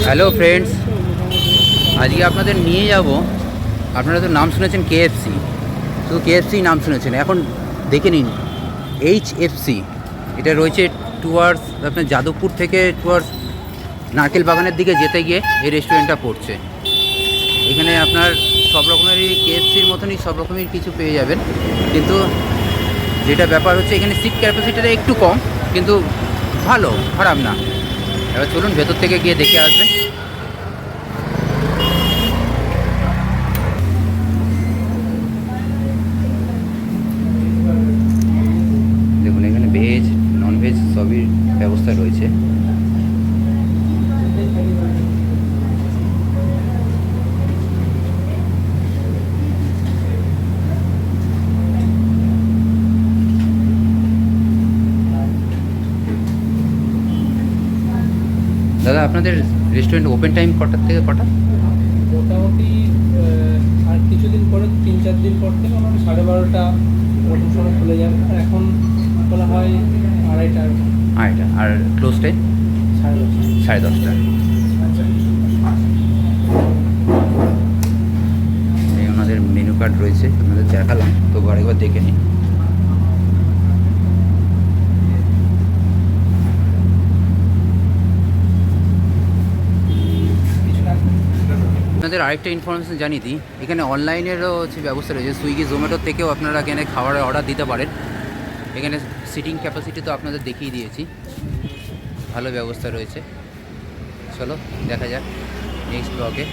Hello friends, আজকে আপনাদের নিয়ে যাব। আপনারা তো নাম শুনেছেন কেএফসি, শুধু কেএফসি নাম শুনেছেন, এখন দেখে নিন এইচএফসি। এটা রয়েছে টুয়ার্ডস আপনার যাদবপুর থেকে টুয়ার্ডস নারকেল বাগানের দিকে যেতে গিয়ে এই রেস্টুরেন্টটা পড়ছে। এখানে আপনার সব রকমেরই কেএফসির মতনই সব রকমের কিছু পেয়ে যাবেন, কিন্তু যেটা ব্যাপার হচ্ছে এখানে সিট ক্যাপাসিটিটা একটু কম, কিন্তু ভালো, খারাপ না। এবার চলুন ভেতর থেকে গিয়ে দেখে আসবেন। দেখুন এখানে ভেজ নন ভেজ সবই ব্যবস্থা রয়েছে। দাদা, আপনাদের রেস্টুরেন্ট ওপেন টাইম কটার থেকে কটা? মোটামুটি আর কিছুদিন পরে 3-4 দিন পর থেকে আমার 12:30 ওরকম সময় খুলে যাবে। আর এখন খোলা হয় 2:30 আড়াইটা। আর ক্লোজ টাইম 10:30। 10:30। এই ওনাদের মেনু কার্ড রয়েছে, আপনাদের দেখালাম, তো আরেকবার দেখে নিন। আপনাদের আরেকটা ইনফরমেশন জানিয়ে দিই, এখানে অনলাইনেরও হচ্ছে ব্যবস্থা রয়েছে। সুইগি জোম্যাটোর থেকেও আপনারা এখানে খাবারের অর্ডার দিতে পারেন। এখানে সিটিং ক্যাপাসিটি তো আপনাদের দেখিয়ে দিয়েছি, ভালো ব্যবস্থা রয়েছে। চলো দেখা যাক নেক্সট ব্লগে।